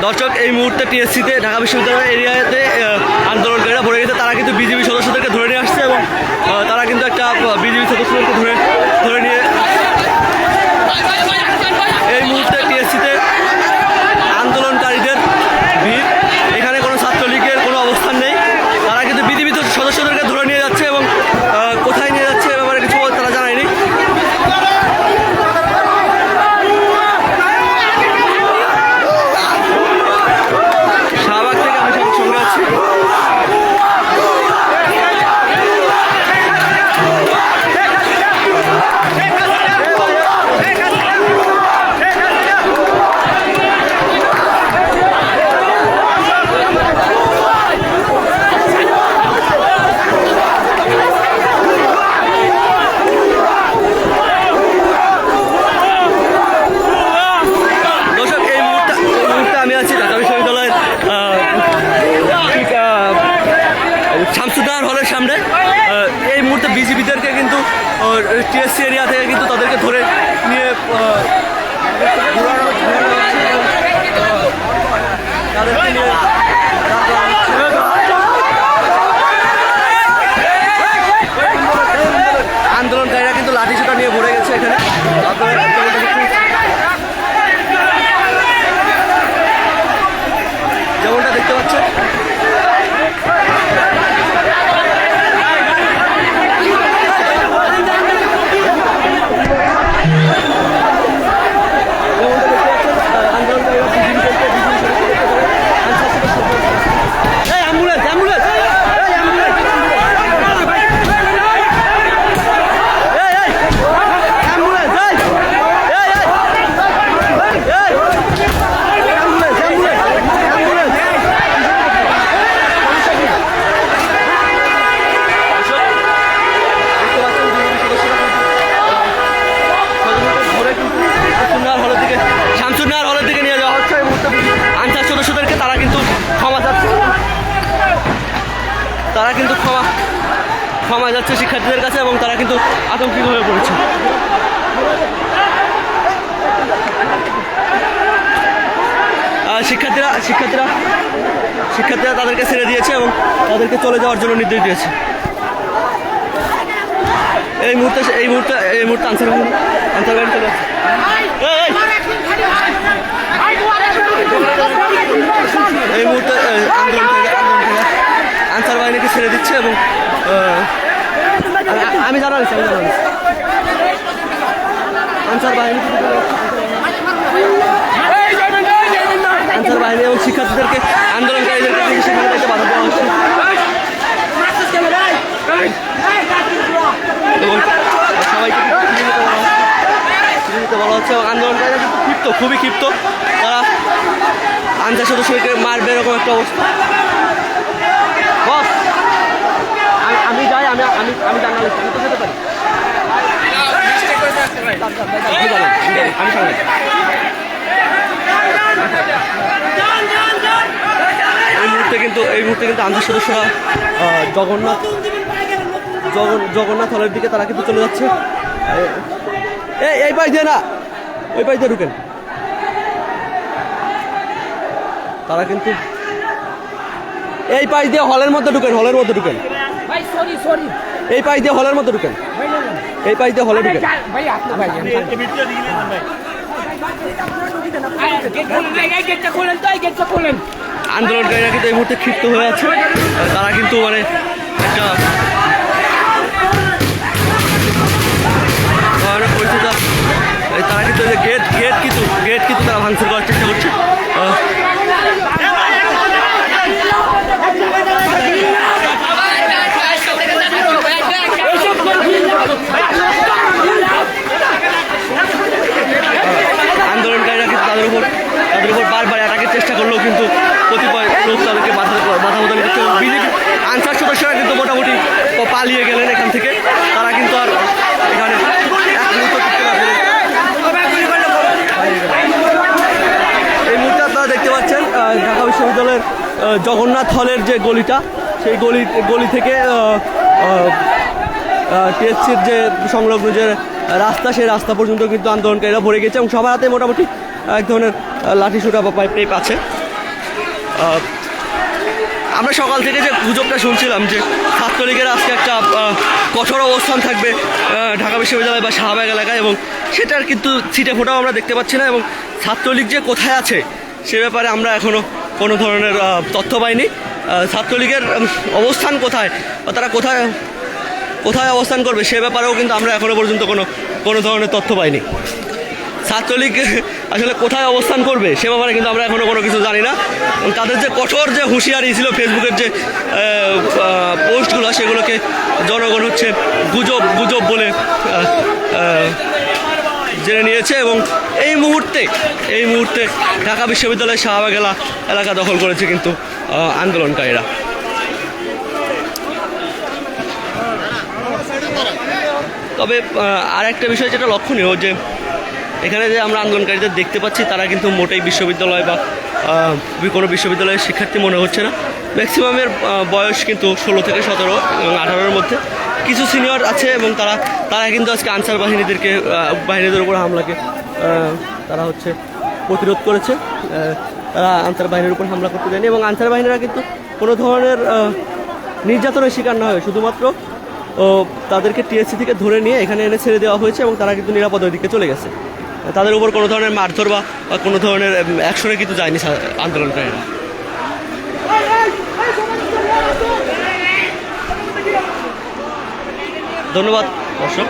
দর্শক, এই মুহূর্তে টিএসসিতে ঢাকা বিশ্ববিদ্যালয় এরিয়াতে আন্দোলনকারীরা ভরে গেছে। তারা কিন্তু বিজেপি সদস্যদেরকে ধরে নিয়ে আসছে এবং তারা কিন্তু একটা বিজেপি সদস্যদেরকে ধরে নিয়ে এই মুহূর্তে টিএসসিতে আন্দোলনকারীদের ভিড়। এখানে কোনো ছাত্রলীগের কোনো অবস্থান নেই। তারা কিন্তু বিজেপি সদস্যদেরকে ধরে নিয়ে যাচ্ছে এবং কোথায় নিয়ে যাচ্ছে এ ব্যাপারে কিছু তারা জানায়নি। শাহবাগ থেকে আমি সঙ্গে আছি। শামসুদ্দিন হলের সামনে এই মুহূর্তে বিজেপিদেরকে কিন্তু টিএসসি এরিয়া থেকে কিন্তু তাদেরকে ধরে নিয়ে আন্দোলনকারীরা কিন্তু লাঠিসোঁটা নিয়ে ভরে গেছে এখানে। যেমনটা দেখতে পাচ্ছেন, তারা কিন্তু ক্ষমা যাচ্ছে শিক্ষার্থীদের কাছে এবং তারা কিন্তু আতঙ্কিত হয়ে পড়েছে। শিক্ষার্থীরা তাদেরকে ছেড়ে দিয়েছে এবং তাদেরকে চলে যাওয়ার জন্য নির্দেশ দিয়েছে। এই মুহূর্তে আনসার বাহিনী চলে যাচ্ছে। এই মুহূর্তে আনসার বাহিনীকে ছেড়ে দিচ্ছে এবং আমি জানাচ্ছি আনসার বাহিনী এবং শিক্ষার্থীদেরকে আন্দোলনকারীদেরকে সেখানে থেকে বাধা দেওয়া হচ্ছে এবং সবাইকে বলা হচ্ছে। আন্দোলনকারীরা কিন্তু ক্ষিপ্ত, খুবই ক্ষিপ্ত। তারা আনসার সদস্যকে মারবে এরকম একটা অবস্থা। বস, আমি যাই, আমি জার্নালিস্ট, আমি তো যেতে পারি। এই মুহূর্তে কিন্তু আনসার সদস্যরা জগন্নাথ হলের দিকে তারা কিন্তু চলে যাচ্ছে। এই পাশ দিয়ে না, ওই পাশ দিয়ে ঢুকেন। তারা কিন্তু এই পাশ দিয়ে হলের মধ্যে ঢুকেন। এই পাশ দিয়ে হলের মধ্যে ঢুকেন। এই পাশ দিয়ে হলে ঢুকেন। আন্দোলনকারীরা কিন্তু এই মুহূর্তে ক্ষিপ্ত হয়ে আছে। তারা কিন্তু মানে একটা পরিস্থিতি, তারা কিন্তু গেট কিন্তু তারা ভাঙচুর করার চেষ্টা করছে। আন্দোলনকারীরা কিন্তু তাদের উপর বারবার অ্যাটাকের চেষ্টা করলেও কিন্তু কতিপয় লোক তাদেরকে বাধা প্রদান করছে। বিজেপি আনসার সদস্যরা কিন্তু মোটামুটি পালিয়ে গেলেন এখান থেকে। তারা কিন্তু আর এখানে এই মুহূর্তে আপনারা দেখতে পাচ্ছেন ঢাকা বিশ্ববিদ্যালয়ের জগন্নাথ হলের যে গলিটা, সেই গলি থেকে টিএসসির যে সংলগ্ন যে রাস্তা, সেই রাস্তা পর্যন্ত কিন্তু আন্দোলনকারীরা ভরে গেছে এবং সবার হাতে মোটামুটি এক ধরনের লাঠিসোঁটা বা পাইপ আছে। আমরা সকাল থেকে যে গুজবটা শুনছিলাম যে ছাত্রলীগের আজকে একটা কঠোর অবস্থান থাকবে ঢাকা বিশ্ববিদ্যালয় বা শাহবাগ এলাকায়, এবং সেটার কিন্তু ছিটে ফোটাও আমরা দেখতে পাচ্ছি না, এবং ছাত্রলীগ যে কোথায় আছে সে ব্যাপারে আমরা এখনও কোনো ধরনের তথ্য পাইনি। ছাত্রলীগের অবস্থান কোথায় বা তারা কোথায় কোথায় অবস্থান করবে সে ব্যাপারেও কিন্তু আমরা এখনও পর্যন্ত কোনো ধরনের তথ্য পাইনি। ছাত্রলীগ আসলে কোথায় অবস্থান করবে সে ব্যাপারে কিন্তু আমরা এখনও কোনো কিছু জানি না। তাদের যে কঠোর যে হুঁশিয়ারি ছিল ফেসবুকের যে পোস্টগুলো, সেগুলোকে জনগণ হচ্ছে গুজব বলে জেনে নিয়েছে, এবং এই মুহূর্তে ঢাকা বিশ্ববিদ্যালয়ের শাহবাগ এলাকা দখল করেছে কিন্তু আন্দোলনকারীরা। তবে আর একটা বিষয় যেটা লক্ষণীয়, যে এখানে যে আমরা আন্দোলনকারীদের দেখতে পাচ্ছি তারা কিন্তু মোটেই বিশ্ববিদ্যালয় বা কোনো বিশ্ববিদ্যালয়ের শিক্ষার্থী মনে হচ্ছে না। ম্যাক্সিমামের বয়স কিন্তু 16 থেকে 17 এবং 18-এর মধ্যে। কিছু সিনিয়র আছে এবং তারা কিন্তু আজকে আনসার বাহিনীদের উপর হামলাকে তারা হচ্ছে প্রতিরোধ করেছে। তারা আনসার বাহিনীর উপর হামলা করতে দেয়নি, এবং আনসার বাহিনীরা কিন্তু কোনো ধরনের নির্যাতনের শিকার না হয়ে শুধুমাত্র তাদেরকে টিএসসি থেকে ধরে নিয়ে এখানে এনে ছেড়ে দেওয়া হয়েছে, এবং তারা কিন্তু নিরাপদ দিকে চলে গেছে। তাদের উপর কোনো ধরনের মারধর বা কোনো ধরনের অ্যাকশনে কিন্তু যায়নি আন্দোলনকারীরা। ধন্যবাদ দর্শক।